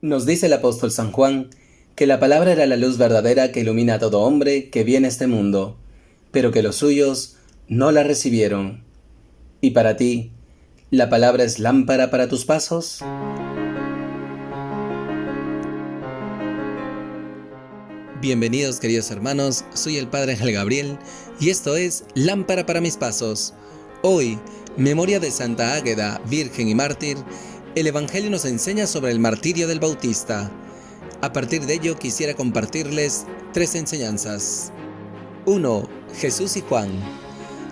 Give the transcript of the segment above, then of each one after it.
Nos dice el apóstol San Juan que la palabra era la luz verdadera que ilumina a todo hombre que viene a este mundo, pero que los suyos no la recibieron. ¿Y para ti, la palabra es lámpara para tus pasos? Bienvenidos, queridos hermanos, soy el Padre Ángel Gabriel y esto es Lámpara para mis pasos. Hoy, memoria de Santa Águeda, virgen y mártir, el Evangelio nos enseña sobre el martirio del Bautista. A partir de ello quisiera compartirles 3 enseñanzas. 1. Jesús y Juan.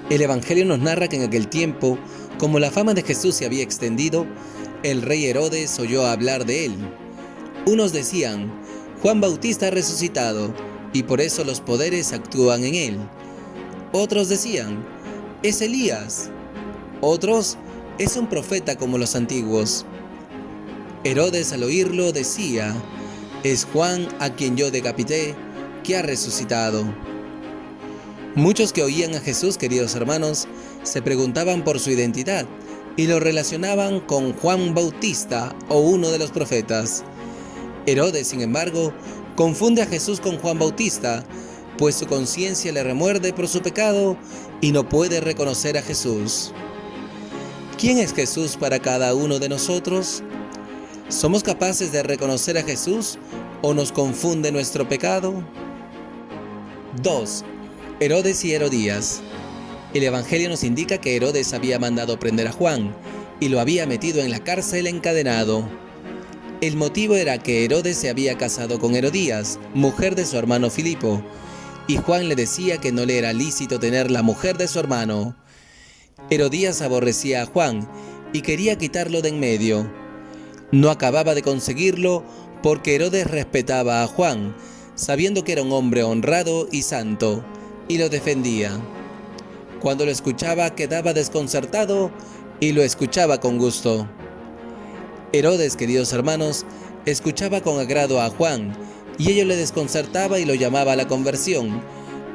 El Evangelio nos narra que en aquel tiempo, como la fama de Jesús se había extendido, el rey Herodes oyó hablar de él. Unos decían: Juan Bautista ha resucitado, y por eso los poderes actúan en él. Otros decían: es Elías. Otros: es un profeta como los antiguos. Herodes al oírlo decía: es Juan, a quien yo decapité, que ha resucitado. Muchos que oían a Jesús, queridos hermanos, se preguntaban por su identidad y lo relacionaban con Juan Bautista o uno de los profetas. Herodes, sin embargo, confunde a Jesús con Juan Bautista, pues su conciencia le remuerde por su pecado y no puede reconocer a Jesús. ¿Quién es Jesús para cada uno de nosotros? ¿Somos capaces de reconocer a Jesús o nos confunde nuestro pecado? 2. Herodes y Herodías. El Evangelio nos indica que Herodes había mandado prender a Juan y lo había metido en la cárcel encadenado. El motivo era que Herodes se había casado con Herodías, mujer de su hermano Filipo, y Juan le decía que no le era lícito tener la mujer de su hermano. Herodías aborrecía a Juan y quería quitarlo de en medio. No acababa de conseguirlo porque Herodes respetaba a Juan, sabiendo que era un hombre honrado y santo, y lo defendía. Cuando lo escuchaba quedaba desconcertado y lo escuchaba con gusto. Herodes, queridos hermanos, escuchaba con agrado a Juan, y ello le desconcertaba y lo llamaba a la conversión,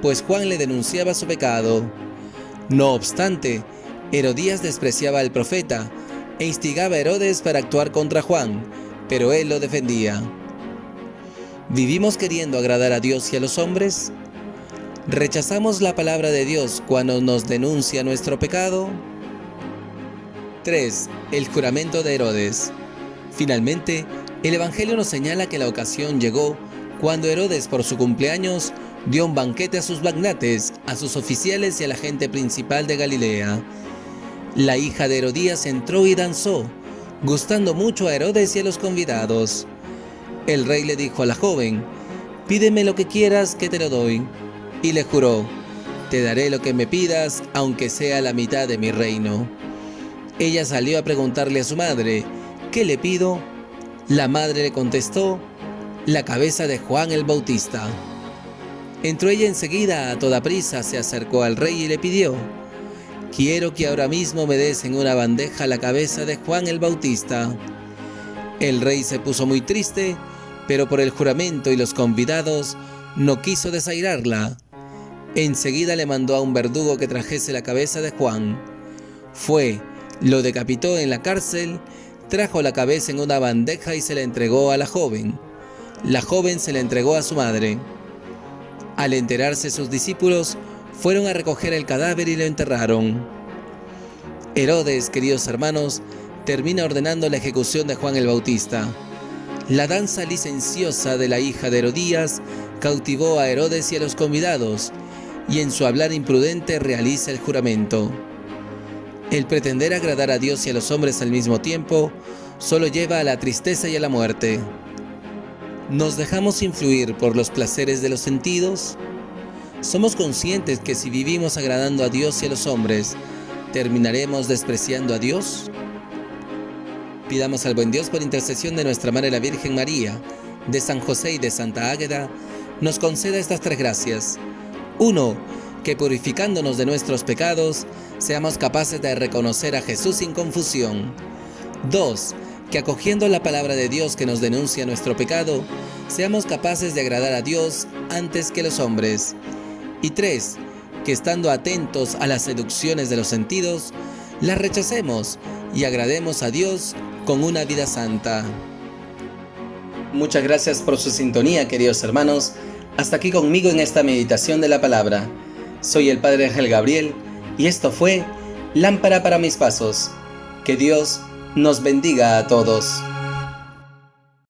pues Juan le denunciaba su pecado. No obstante, Herodías despreciaba al profeta e instigaba a Herodes para actuar contra Juan, pero él lo defendía. ¿Vivimos queriendo agradar a Dios y a los hombres? ¿Rechazamos la palabra de Dios cuando nos denuncia nuestro pecado? 3. El juramento de Herodes. Finalmente, el Evangelio nos señala que la ocasión llegó cuando Herodes, por su cumpleaños, dio un banquete a sus magnates, a sus oficiales y a la gente principal de Galilea. La hija de Herodías entró y danzó, gustando mucho a Herodes y a los convidados. El rey le dijo a la joven: pídeme lo que quieras que te lo doy. Y le juró: te daré lo que me pidas, aunque sea la mitad de mi reino. Ella salió a preguntarle a su madre: ¿qué le pido? La madre le contestó: la cabeza de Juan el Bautista. Entró ella enseguida, a toda prisa se acercó al rey y le pidió: quiero que ahora mismo me des en una bandeja la cabeza de Juan el Bautista. El rey se puso muy triste, pero por el juramento y los convidados no quiso desairarla. Enseguida le mandó a un verdugo que trajese la cabeza de Juan. Fue, lo decapitó en la cárcel, trajo la cabeza en una bandeja y se la entregó a la joven. La joven se la entregó a su madre. Al enterarse sus discípulos, fueron a recoger el cadáver y lo enterraron. Herodes, queridos hermanos, termina ordenando la ejecución de Juan el Bautista. La danza licenciosa de la hija de Herodías cautivó a Herodes y a los convidados, y en su hablar imprudente realiza el juramento. El pretender agradar a Dios y a los hombres al mismo tiempo solo lleva a la tristeza y a la muerte. ¿Nos dejamos influir por los placeres de los sentidos? ¿Somos conscientes que si vivimos agradando a Dios y a los hombres, terminaremos despreciando a Dios? Pidamos al buen Dios, por intercesión de nuestra Madre la Virgen María, de San José y de Santa Águeda, nos conceda estas 3 gracias. 1. Que purificándonos de nuestros pecados, seamos capaces de reconocer a Jesús sin confusión. 2. Que acogiendo la palabra de Dios que nos denuncia nuestro pecado, seamos capaces de agradar a Dios antes que los hombres. Y 3. Que estando atentos a las seducciones de los sentidos, las rechacemos y agrademos a Dios con una vida santa. Muchas gracias por su sintonía, queridos hermanos. Hasta aquí conmigo en esta meditación de la palabra. Soy el Padre Ángel Gabriel y esto fue Lámpara para mis pasos. Que Dios nos bendiga a todos.